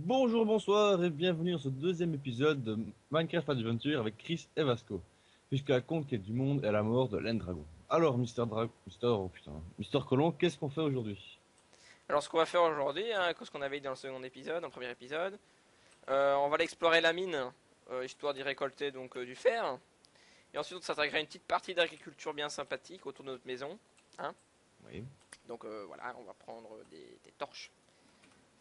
Bonjour, bonsoir et bienvenue dans ce deuxième épisode de Minecraft Adventure avec Chris et Vasco, jusqu'à la conquête du monde et à la mort de l'Endragon. Alors, oh putain, Mister Colon, qu'est-ce qu'on fait aujourd'hui? Alors ce qu'on va faire aujourd'hui, hein, ce qu'on avait dit dans le second épisode, dans le premier épisode, on va aller explorer la mine, histoire d'y récolter donc du fer. Et ensuite on s'attaquera à une petite partie d'agriculture bien sympathique autour de notre maison. Hein. Oui, Donc voilà, on va prendre des torches.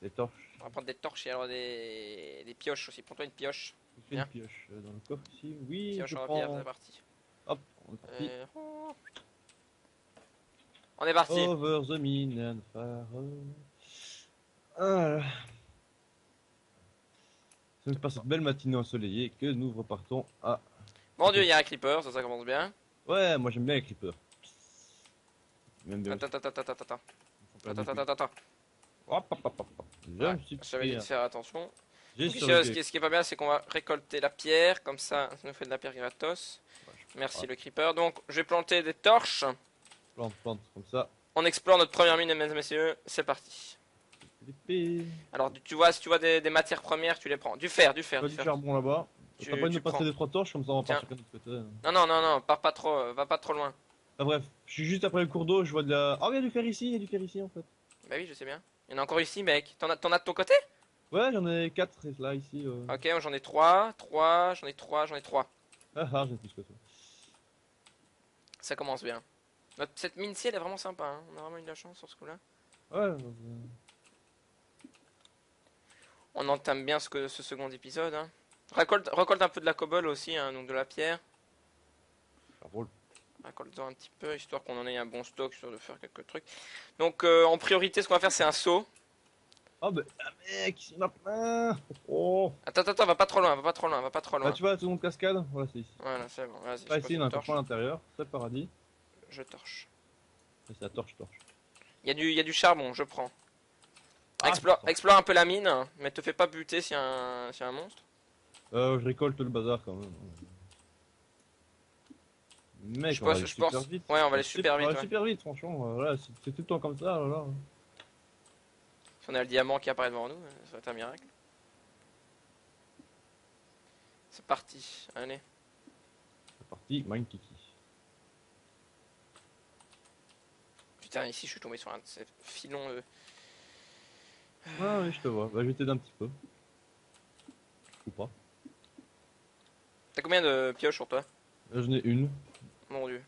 des torches. On va prendre des torches et alors des pioches aussi. Prends-toi une pioche. Je fais une Viens, pioche dans le coffre ici. Oui, pioche je en pierre, c'est prends. parti. Hop, on est parti. On est parti. Over the mine and fire. Ah, c'est par cette belle matinée ensoleillée que nous repartons à. Mon dieu, il y a un creeper, ça commence bien. Ouais, moi j'aime bien les creepers. J'aime bien aussi. Attends, attends, attends, attends, attends. Ils font perdre Attends, beaucoup. attends, attends. Hop, hop, hop, hop, hop. Je Ouais, me suis je t'avais dit de pris. faire attention. J'ai Donc ici, ce survécu. qui, est, ce qui est pas bien, c'est qu'on va récolter la pierre, comme ça nous fait de la pierre gratos. Ouais, Merci voilà. le creeper. Donc je vais planter des torches. Plante, plante, comme ça. On explore notre première mine, mesdames et messieurs. C'est parti. Épée. Alors tu vois, si tu vois des matières premières, tu les prends. Du fer, du fer, Pas du du fer. charbon là-bas. T'as pas Tu, envie de tu me passer prends. des trois torches, comme ça on va Tiens. partir chacun de notre côté. Non, non, non, non, pars pas trop, va pas trop loin. Ah bref, je suis juste après le cours d'eau, je vois de la. Ah, il y a du fer ici, il y a du fer ici en fait. Bah oui, je sais bien. Il y en a encore ici, mec. T'en as de ton côté? Ouais, j'en ai quatre là, ici. Ok, moi j'en ai trois, j'en ai trois, j'en ai trois. Ah ah, j'ai plus que ça. Ça commence bien. Cette mine-ci, elle est vraiment sympa. Hein. On a vraiment eu de la chance sur ce coup-là. Ouais, On entame bien ce second épisode. Hein. Récolte un peu de la cobble aussi, hein, donc de la pierre. ça roule. Récolte-en un petit peu, histoire qu'on en ait un bon stock sur de faire quelques trucs. Donc en priorité, ce qu'on va faire, c'est un saut. Ah, bah, ah, mec, il y en a plein. Oh. Attends, attends, attends, va pas trop loin, va pas trop loin, va pas trop Bah, loin. tu vois, tout le monde cascade. Voilà, c'est ici. Voilà, c'est bon, vas-y, Ah, je ici, pose il y en une a encore plein à torche. l'intérieur. C'est le paradis. Je torche. Ça, c'est la torche, torche. Il y a du charbon, je prends. Ah, Explore un peu la mine, mais te fais pas buter s'il y a un monstre. je récolte le bazar quand même. Mec, Je on va pense, aller je super pense. vite. Ouais, on va aller super On va vite, aller ouais. super vite, franchement. Voilà, c'est tout le temps comme ça, là. Si on a le diamant qui apparaît devant nous, ça va être un miracle. C'est parti, allez. C'est parti, Kiki. Putain, ici je suis tombé sur un de ces filons de... Ah oui, je te vois. Bah, je vais t'aider un petit peu. Ou pas. T'as combien de pioches sur toi? Là, j'en ai une. Mon dieu.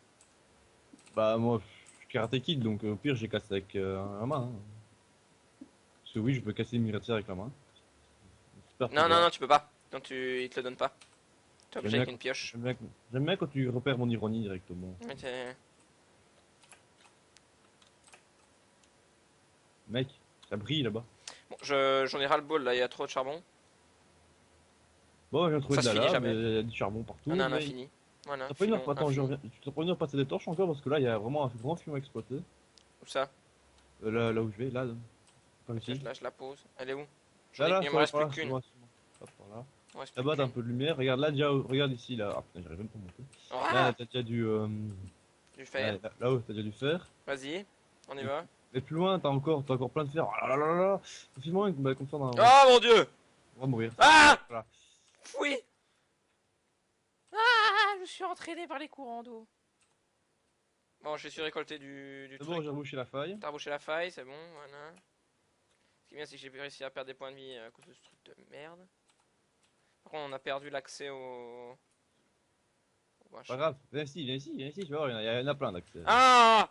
Bah, moi, je suis karaté kid, donc au pire, j'ai cassé avec la main. Hein. Parce que oui, je peux casser une miratière avec la main. Super Non, non, pouvoir. non, tu peux pas. Non, il te le donne pas. T'es J'aime obligé bien, avec une pioche. j'aime bien quand tu repères mon ironie directement. Ouais, Mec, ça brille là-bas. bon, j'en ai ras le bol là, il y a trop de charbon. Bon, je viens de trouver Ça de se la finit lave, jamais. il y a du charbon Il y en partout, a un mais infini. Voilà, t'as pas une heure, filon attends, infini. tu t'as pas une heure passer des torches encore parce que là, il y a vraiment un grand film à exploiter. Où ça? Là où je vais, là, par Ok, ici. là je la pose. Elle est où? Là, Il me sur reste par plus là, qu'une. sur moi. Hop, par là. Il me reste plus Là-bas, t'as un qu'une. peu de lumière. Regarde là, déjà, regarde ici, là. Ah putain, j'arrive même pas à monter. Là, Ah, t'as déjà du. du fer. Là-haut, t'as déjà du fer. Vas-y, on y Et, va. et plus loin, t'as encore plein de fer. Oh là là là là. Fais-moi bah, comme ça, Oh mon dieu! on va mourir. Ah! Voilà. Oui! Ah! Je suis entraîné par les courants d'eau. Bon, je suis récolté du C'est bon, truc. j'ai rebouché la faille. T'as rebouché la faille, c'est bon, voilà. Ce qui est bien, c'est que j'ai réussi à perdre des points de vie à cause de ce truc de merde. Par contre, on a perdu l'accès au Pas machin. grave. Viens ici, tu vas voir, il y en a plein d'accès. Ah!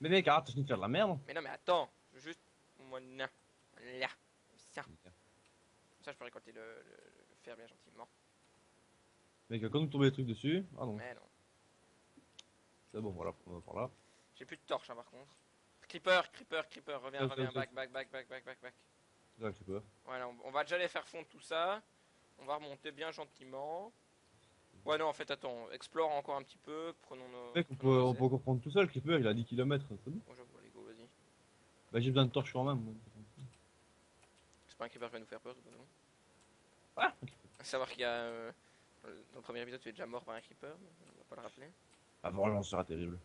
Mais mec, arrête, t'as fini de faire de la merde. Mais non, mais attends, je veux juste. Voilà. Là. Ça. Comme ça, je peux récolter le fer bien gentiment. Mec, quand nous tomber des trucs dessus. Ah non, Mais non. c'est bon, voilà, on va par là. J'ai plus de torche, hein, par contre. Creeper, creeper, creeper, reviens, Sauf, reviens, sauf, sauf. back, back, back, back, back, back, back. Là, tu peux. Voilà, on va déjà les faire fondre tout ça. On va remonter bien gentiment. Ouais, non, en fait, attends, explore encore un petit peu. Mec, Prenons nos on peut ailes. encore prendre tout seul, Creeper, il a 10 km, c'est bon. Bon, j'avoue, allez, go, vas-y. Bah, j'ai besoin de torches quand même. Moi. C'est pas un creeper qui va nous faire peur, de toute façon. Ah, ok. À savoir qu'il y a. Dans le premier épisode, tu es déjà mort par un creeper, on va pas le rappeler. Ah, vraiment, ça sera terrible.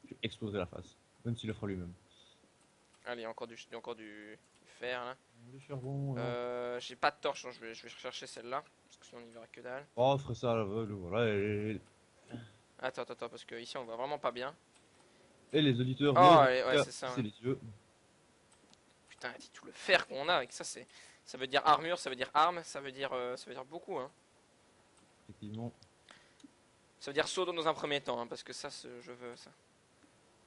Je vais exploser la face. Même s'il le fera lui-même. Allez, il y a encore du fer là. Le charbon, là. J'ai pas de torche, donc je vais rechercher celle-là. Parce que sinon on y verra que dalle. Oh, on ferait ça à l'aveugle, voilà. Attends, parce que ici on voit vraiment pas bien. Et les auditeurs, Oh, n'osent allez, ouais, pas c'est ça. c'est Ouais. les yeux. Putain, dis tout le fer qu'on a avec ça, c'est. Ça veut dire armure, ça veut dire arme, ça veut dire beaucoup, hein. Effectivement. Ça veut dire saut dans un premier temps, hein, parce que ça, je veux ça.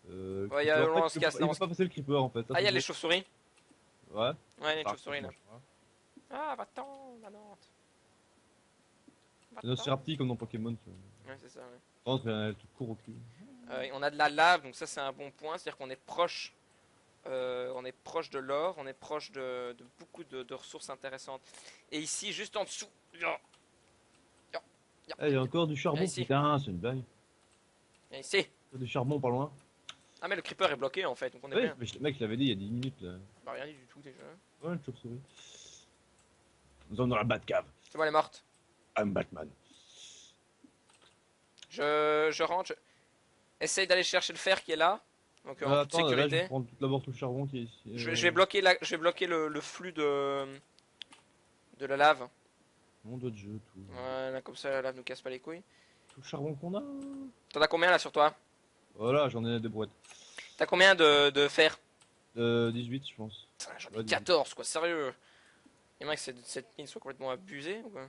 Ouais, il y a Creeper, le en fait, lance-casse, il peut pas passer le creeper en fait. Ça, Ah, il y c'est a les beau. chauves-souris. Ouais. Ouais, les Ah, chauves-souris là. franchement, Ah, va-t'en, la Nantes. c'est Va-t'en. Nocirapti comme dans Pokémon, tu vois. Ouais, c'est ça, ouais. Rentre, elle te court au cul. On a de la lave, donc ça c'est un bon point, c'est-à-dire qu'on est proche. On est proche de l'or, on est proche de beaucoup de ressources intéressantes. Et ici, juste en dessous. Eh, il y a encore du Viens charbon, ici. putain, c'est une blague. Viens ici. Il y a du charbon pas loin. Ah, mais le creeper est bloqué en fait, donc on est Oui, bien. mais le mec, je l'avais dit il y a 10 minutes là. Bah, rien dit du tout déjà. Ouais, une chauve-souris. Nous sommes dans la Batcave. C'est bon, elle est morte. I'm Batman. Je rentre. Essaye d'aller chercher le fer qui est là. Donc en toute Attends, là, je vais sécurité. prendre d'abord tout le charbon qui est ici. Je vais bloquer, je vais bloquer le flux de la lave. Mon de Dieu, tout. Voilà, comme ça la lave nous casse pas les couilles. Tout le charbon qu'on a. T'en as combien là sur toi? Voilà, j'en ai des brouettes. T'as combien de fer? 18, je pense. Putain, j'en ai Ouais, 14 quoi, sérieux. Il y a que cette mine soit complètement abusée ou quoi?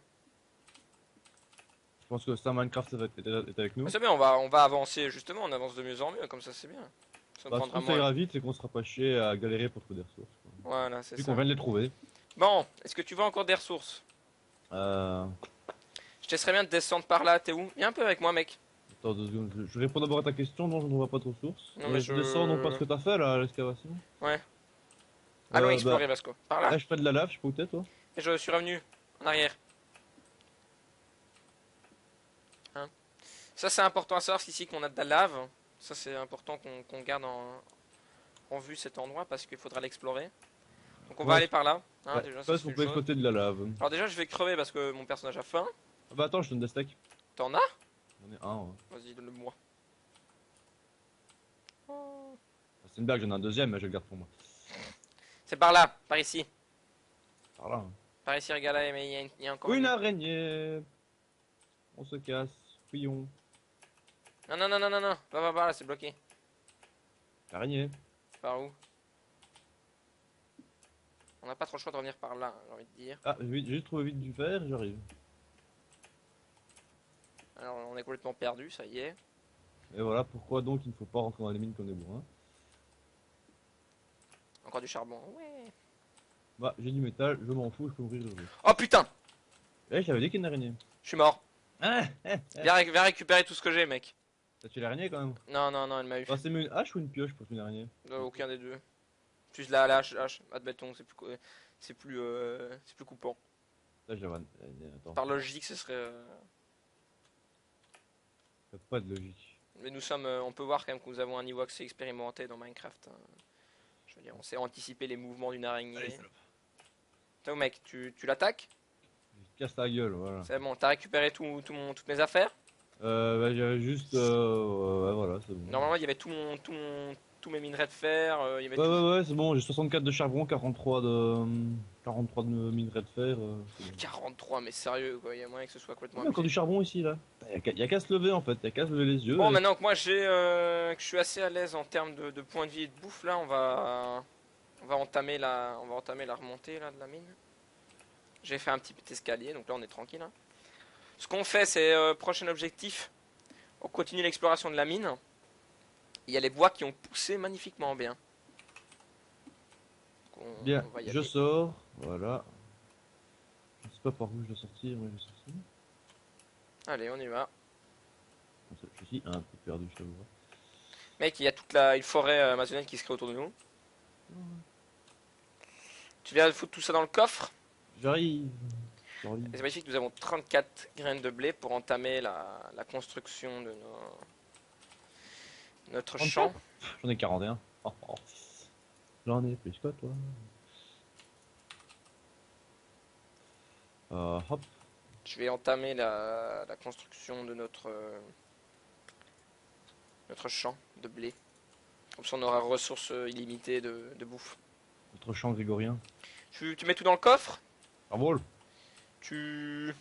Je pense que ça, Minecraft est avec nous. Mais c'est bien, on va avancer justement, on avance de mieux en mieux, comme ça c'est bien. Ça me Bah, ce prendra qu'on ça moins. ira vite, c'est qu'on sera pas chier à galérer pour trouver des ressources. Quoi. Voilà, c'est Vu ça. qu'on vient de les trouver. Bon, est-ce que tu veux encore des ressources? Euh... Je te laisserais bien de descendre par là, t'es où? Viens un peu avec moi mec. Attends 2 secondes, je réponds d'abord à ta question, non, je ne vois pas de ressources. Non, mais je- descends donc pas ce que t'as fait là, à l'excavation. Ouais. Allons Bah, explorer Vasco, par là. là, je fais de la lave, je sais pas où t'es toi. Et je suis revenu, en arrière. Hein. Ça c'est important à savoir ici qu'on a de la lave. Ça c'est important qu'on garde en vue cet endroit parce qu'il faudra l'explorer. Donc on va Ouais. aller par là. Hein, Ouais, déjà, je ça, pense c'est qu'on une peut chose. exploiter de la lave. Alors déjà je vais crever parce que mon personnage a faim. Ah bah attends, je donne des steaks. T'en as? J'en ai un, ouais. Vas-y, donne-le-moi. Oh. C'est une blague, j'en ai un deuxième, mais je le garde pour moi. C'est par là, par ici. Par là. Hein. Par ici, regarde là, mais il y a encore Une araignée. On se casse. Fouillons. Non, va par là, c'est bloqué. Araignée. Par où? On n'a pas trop le choix de revenir par là, hein, j'ai envie de dire. Ah, j'ai juste trouvé vite du fer, j'arrive. Alors on est complètement perdu, ça y est. Et voilà pourquoi donc il ne faut pas rentrer dans les mines qu'on est bourrin. Encore du charbon. Ouais. Bah, j'ai du métal, je m'en fous, je peux ouvrir le jeu. Oh putain! Eh, j'avais dit qu'il y a une araignée. Je suis mort. Ah, Viens récupérer tout ce que j'ai, mec. t'as tué l'araignée quand même. Non, elle m'a eu. Bah, c'est mieux une hache ou une pioche pour tuer une araignée. Aucun des deux. Juste la hache, admettons, c'est plus coupant. Là, je la vois. Attends, Par logique, ce serait. y a pas de logique. Mais nous sommes, on peut voir quand même que nous avons un niveau assez expérimenté dans Minecraft. Hein. Je veux dire, on sait anticiper les mouvements d'une araignée. Allez, salope. Toi, mec, tu l'attaques? Je casse ta gueule, voilà. C'est bon, t'as récupéré toutes mes affaires? Bah, j'avais juste. Ouais, voilà, c'est bon. Normalement, il y avait tous mes minerais de fer. Il y avait tout. Ouais, c'est bon, j'ai 64 de charbon, 43 de minerais de fer. C'est bon. 43, mais sérieux, quoi. Il y a moyen que ce soit complètement Il y a encore abusé. du charbon ici, là. Y a qu'à se lever en fait, y a qu'à se lever les yeux. Bon, et- maintenant que moi que je suis assez à l'aise en termes de points de vie et de bouffe, là, on va entamer la remontée là, de la mine. J'ai fait un petit escalier, donc là on est tranquille. Hein. Ce qu'on fait, c'est prochain objectif. On continue l'exploration de la mine. Il y a les bois qui ont poussé magnifiquement bien. Donc, Bien, on va y je aller. sors, voilà. Je sais pas par où je dois sortir, mais je sortir. Allez, on y va. Je suis un peu perdu, je t'avoue. Mec, il y a une forêt amazonienne qui se crée autour de nous. Tu viens de foutre tout ça dans le coffre. J'arrive. Et c'est magnifique, nous avons 34 graines de blé pour entamer la construction de notre 34? champ. J'en ai 41. Oh, oh. J'en ai plus que toi. Hop. Je vais entamer la construction de notre champ de blé. Comme ça on aura ressources illimitées de bouffe. Notre chant grégorien. Tu mets tout dans le coffre. Ah bon, Tu...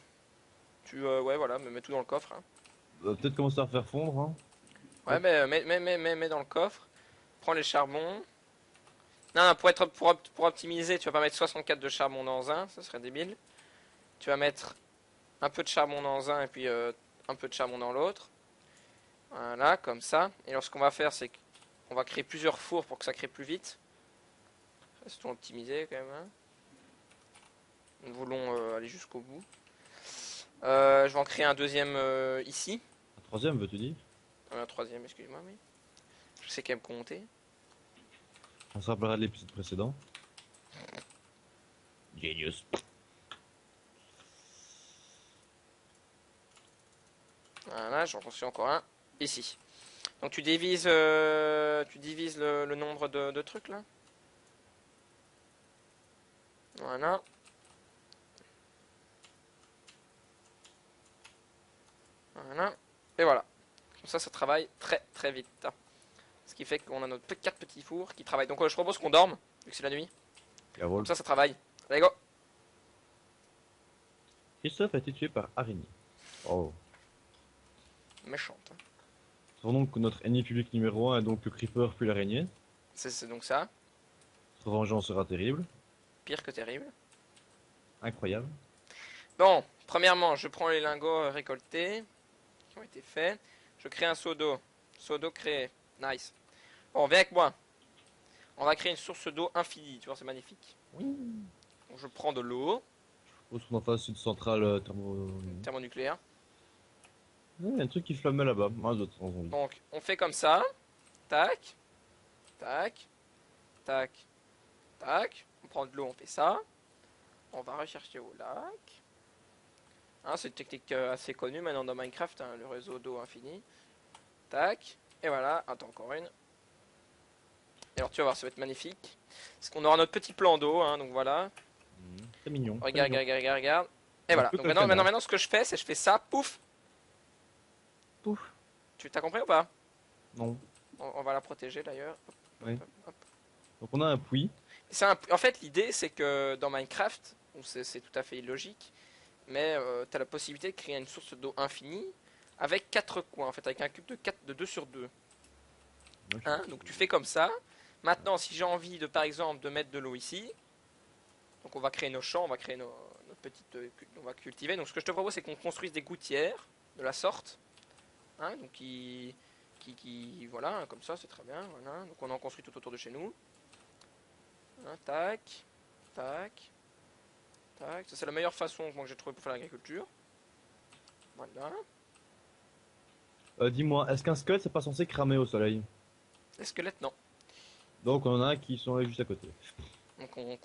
ouais, voilà, mets tout dans le coffre, hein. peut-être commencer à faire fondre, hein. Ouais, Hop. mais mets dans le coffre. Prends les charbons. Non, non, pour optimiser, tu vas pas mettre 64 de charbon dans un, ça serait débile. Tu vas mettre un peu de charbon dans un et puis un peu de charbon dans l'autre. Voilà, comme ça. Et alors ce qu'on va faire, c'est qu'on va créer plusieurs fours pour que ça crée plus vite. Restons optimisés quand même, hein. Nous voulons aller jusqu'au bout. Je vais en créer un deuxième ici. Un troisième, veux-tu dire? Un troisième, excuse-moi, oui. Je sais quand même compter. On se rappellera de l'épisode précédent. Genius. Voilà, j'en construis encore un ici. Donc tu divises le nombre de trucs là. Voilà. Voilà. Et voilà. Comme ça travaille très très vite. Ce qui fait qu'on a notre 4 petits fours qui travaillent. Donc je propose qu'on dorme, vu que c'est la nuit. Jawohl. Comme ça travaille. Allez, go. Christophe a été tué par araignée. Oh. Méchante. Savons donc que notre ennemi public numéro 1 est donc le creeper puis l'araignée. C'est donc ça. Notre vengeance sera terrible. Pire que terrible. Incroyable. Bon, premièrement, je prends les lingots récoltés qui ont été faits. Je crée un seau d'eau. Seau d'eau créé. Nice. Bon, viens avec moi. On va créer une source d'eau infinie. Tu vois, c'est magnifique. Oui. Donc, je prends de l'eau Je suppose qu'on en fasse une centrale thermo... thermonucléaire. Il y a un truc qui flammait là-bas. Un d'autres sans envie. Donc, on fait comme ça. Tac. Tac. Tac. Tac. On prend de l'eau, on fait ça. On va rechercher au lac. Hein, c'est une technique assez connue maintenant dans Minecraft, hein, le réseau d'eau infini. Tac. Et voilà. Attends, encore une. Et alors, tu vas voir, ça va être magnifique. Parce qu'on aura notre petit plan d'eau, hein, donc voilà. C'est mignon. très Regarde, mignon. regarde, regarde, regarde. Et Un voilà. peu Donc comme maintenant, canard. ce que je fais, c'est je fais ça, pouf. Pouf. Tu t'as compris ou pas? Non. On va la protéger d'ailleurs. Oui. Hop. Donc on a un puits. En fait, l'idée, c'est que dans Minecraft, bon, c'est tout à fait illogique, mais tu as la possibilité de créer une source d'eau infinie avec 4 coins, en fait, avec un cube de 2 sur 2. Moi, Hein, donc tu fais comme ça. Maintenant, si j'ai envie de, par exemple, de mettre de l'eau ici, donc on va créer nos champs, on va créer notre petite, on va cultiver. Donc ce que je te propose, c'est qu'on construise des gouttières de la sorte, hein, donc voilà, comme ça, c'est très bien. Voilà. Donc on en construit tout autour de chez nous. Hein, tac, tac, tac. Ça c'est la meilleure façon que moi, que j'ai trouvé pour faire l'agriculture. Voilà. Dis-moi, est-ce qu'un squelette c'est pas censé cramer au soleil? Les squelettes, non. Donc on en a qui sont là juste à côté. Donc on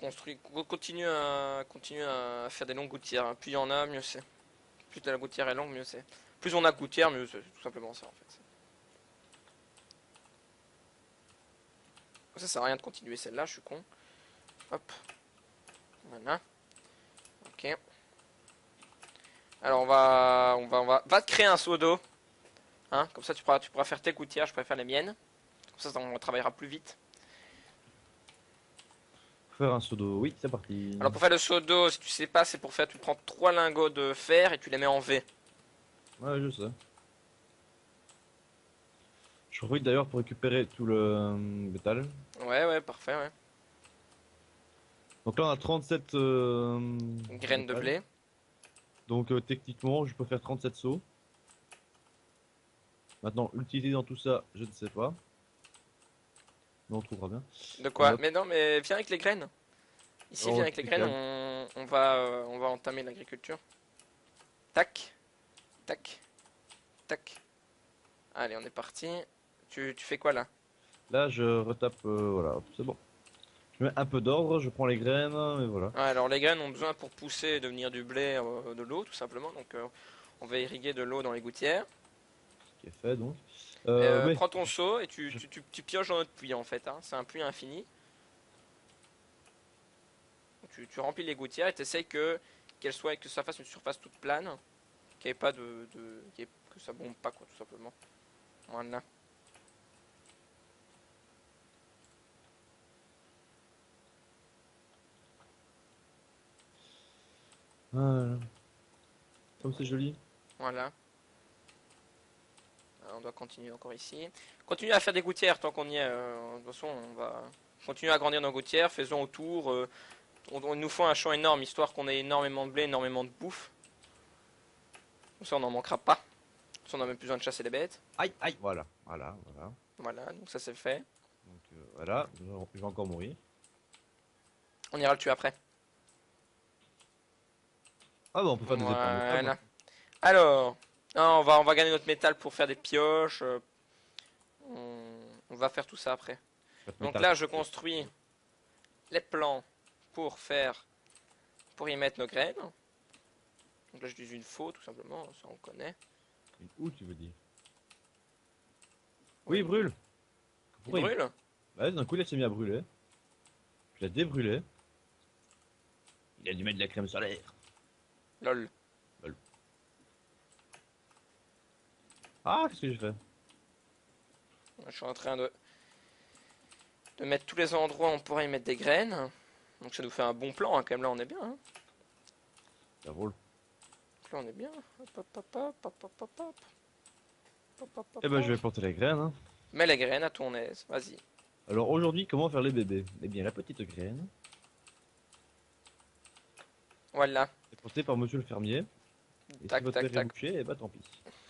continue à faire des longues gouttières, hein. Plus il y en a, mieux c'est. Plus la gouttière est longue, mieux c'est. Plus on a de gouttières, mieux c'est. Tout simplement ça en fait. Ça sert à rien de continuer celle-là, je suis con. Hop. Voilà. Ok. Alors va te créer un seau d'eau. Hein, comme ça tu pourras faire tes gouttières, je pourrais faire les miennes. Comme ça on travaillera plus vite. Faire un seau d'eau, oui, c'est parti. Alors pour faire le seau d'eau, si tu sais pas, c'est pour faire, tu prends 3 lingots de fer et tu les mets en V. Ouais, je sais. Je profite d'ailleurs pour récupérer tout le métal. Ouais, parfait, ouais. Donc là on a 37 Graines de métal. blé. Donc techniquement je peux faire 37 sauts. Maintenant l'utilité dans tout ça, je ne sais pas. Mais on trouvera bien. De quoi? Hop. Mais non, mais viens avec les graines. Ici, viens Oh, avec les graines, nickel. on va entamer l'agriculture. Tac, tac, tac. Allez, on est parti. Tu fais quoi là? Là je retape, voilà, c'est bon. Je mets un peu d'ordre, je prends les graines, et voilà. Ouais, alors les graines ont besoin pour pousser et devenir du blé, de l'eau tout simplement. Donc on va irriguer de l'eau dans les gouttières. Ce qui est fait donc. Mais Prends ton seau et je- tu pioches dans notre puits en fait, hein. C'est un puits infini. Tu remplis les gouttières et tu essayes que ça fasse une surface toute plane. Qu'il n'y ait pas que ça bombe pas quoi tout simplement. Voilà. Voilà. Comme c'est joli. Voilà. On doit continuer encore ici. Continuer à faire des gouttières tant qu'on y est. De toute façon, on va continuer à agrandir nos gouttières. Faisons autour. On nous faut un champ énorme, histoire qu'on ait énormément de blé, énormément de bouffe. Comme ça, on n'en manquera pas. On n'a même plus besoin de chasser les bêtes. Aïe, aïe. Voilà, voilà, voilà. Voilà, donc ça c'est fait. Donc voilà, je vais encore mourir. On ira le tuer après. Ah bon, on peut faire des épées en métal Voilà. maintenant. Alors, non, on va gagner notre métal pour faire des pioches. On va faire tout ça après. Quatre Donc métal. là, je construis les plans pour y mettre nos graines. Donc là, je dis une faux, tout simplement, ça on connaît. Où tu veux dire? Oui, il brûle. Il Pourquoi il... brûle. Bah, d'un coup, il s'est mis à brûler. Je l'ai débrûlé. Il a dû mettre de la crème solaire. Lol. Ah, qu'est-ce que j'ai fait? Je suis en train de mettre tous les endroits où on pourrait y mettre des graines. Donc ça nous fait un bon plan, hein, quand même, là on est bien. Hein. Ça roule. Donc là on est bien. Hop, hop, hop, hop, hop, hop, hop, hop. Hop, hop, hop, Eh ben, hop. je vais planter les graines. Hein. Mets les graines à ton aise, vas-y. Alors aujourd'hui, comment faire les bébés? Eh bien, la petite graine Voilà. est plantée par monsieur le fermier. Et si Tac, votre tac, terre est tac. bouchée, eh ben tant pis.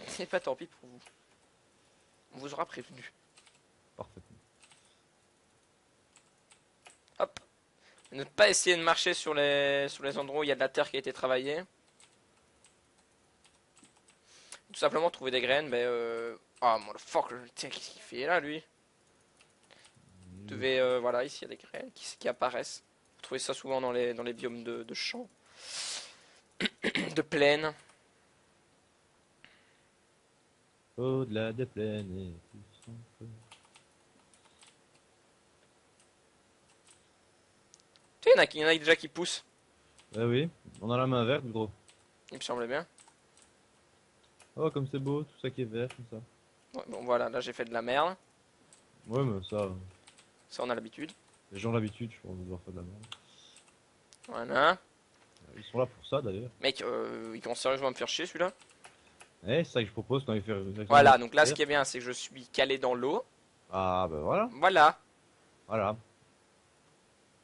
C'est pas tant pis pour vous. On vous aura prévenu. Parfaitement. Hop. Ne pas essayer de marcher sur les endroits où il y a de la terre qui a été travaillée. Tout simplement trouver des graines, mais ah, motherfucker, tiens, qu'est-ce qu'il fait là, lui? Vous devez, voilà, ici il y a des graines qui apparaissent. Vous trouvez ça souvent dans les biomes de champs, de plaines. Au-delà des plaines et tout sans feu. Tu sais, il y en a déjà qui poussent, Ah oui, on a la main verte, gros. il me semblait bien. Oh, comme c'est beau, tout ça qui est vert, comme ça. Ouais, bon, voilà, là j'ai fait de la merde. Ouais, mais ça, Ça, on a l'habitude. les gens ont l'habitude, je pense, de devoir faire de la merde. Voilà. Ils sont là pour ça, d'ailleurs. Mec, il commence sérieusement à me faire chier celui-là. Eh, c'est ça que je propose quand il fait... Voilà, donc là, ce qui est bien, c'est que je suis calé dans l'eau. Ah, bah voilà, Voilà, voilà.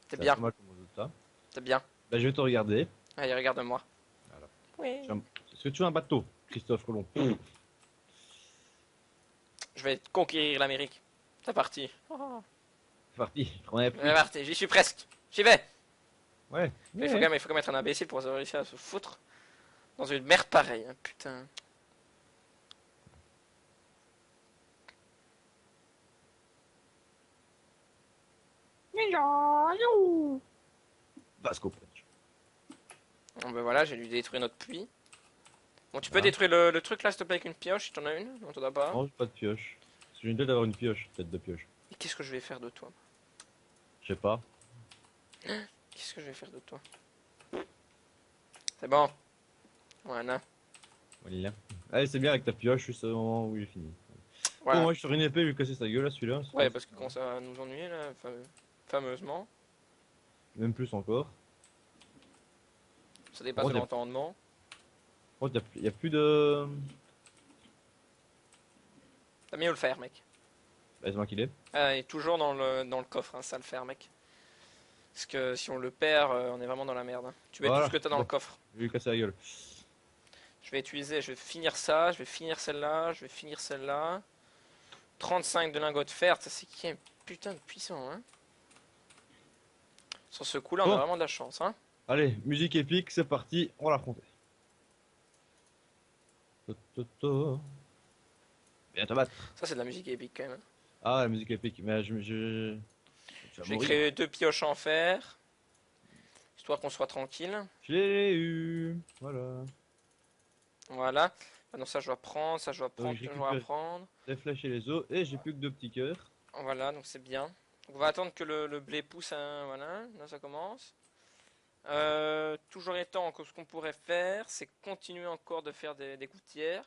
c'est C'est bien, pas mal comme résultat. c'est bien. Bah, je vais te regarder. Allez, regarde-moi. Voilà. Oui. Est-ce que tu as un bateau, Christophe Colomb? Je vais conquérir l'Amérique. C'est parti. Oh. C'est parti, on est plus. C'est parti, j'y suis presque. J'y vais. Ouais. Mais il faut quand même être un imbécile pour réussir à se foutre dans une merde pareille. Hein, putain. Vasco Punch. Bon, ben voilà, j'ai dû détruire notre puits. Bon, tu peux Ah. détruire le truc là, s'il te plaît, avec une pioche, si t'en as une. Non, t'en as pas. Non, j'ai pas de pioche. J'ai une tête d'avoir une pioche, tête de pioche. Et qu'est-ce que je vais faire de toi? Je sais pas. Qu'est-ce que je vais faire de toi? C'est bon. Voilà. Voilà. Allez, c'est bien avec ta pioche, juste au moment où il est fini. Voilà. Bon, moi je sors une épée, je vais casser sa gueule là, celui-là. Ouais, parce que quand ça va nous ennuyer là, fameusement, Même plus encore. ça dépasse Oh, de l'entendement. Oh, y a plus de. T'as mieux le faire, mec. Bah, c'est moi qui l'ai. Ah, il est toujours dans le coffre, hein, ça le faire, mec. Parce que si on le perd, on est vraiment dans la merde. Hein. Tu mets Voilà. tout ce que t'as dans le coffre. Je vais lui casser la gueule. Je vais finir ça, je vais finir celle-là, je vais finir celle-là. 35 de lingots de fer, ça c'est qui est putain de puissant, hein. Sur ce coup-là, on Bon. a vraiment de la chance, hein. Allez, musique épique, c'est parti, on va l'affronter. Viens te battre. Ça, c'est de la musique épique quand même. Hein. Ah, la musique épique, mais tu vas Je vais mourir. créer 2 pioches en fer, histoire qu'on soit tranquille. Je l'ai eu. Voilà. Voilà. Maintenant, ça, je dois prendre, ça, je dois prendre, je je dois récupère prendre. les flèches et les os, et j'ai plus que 2 petits cœurs. Voilà, donc c'est bien. Donc, on va attendre que le blé pousse, hein, voilà, là ça commence. Toujours étant que ce qu'on pourrait faire, c'est continuer encore de faire des gouttières.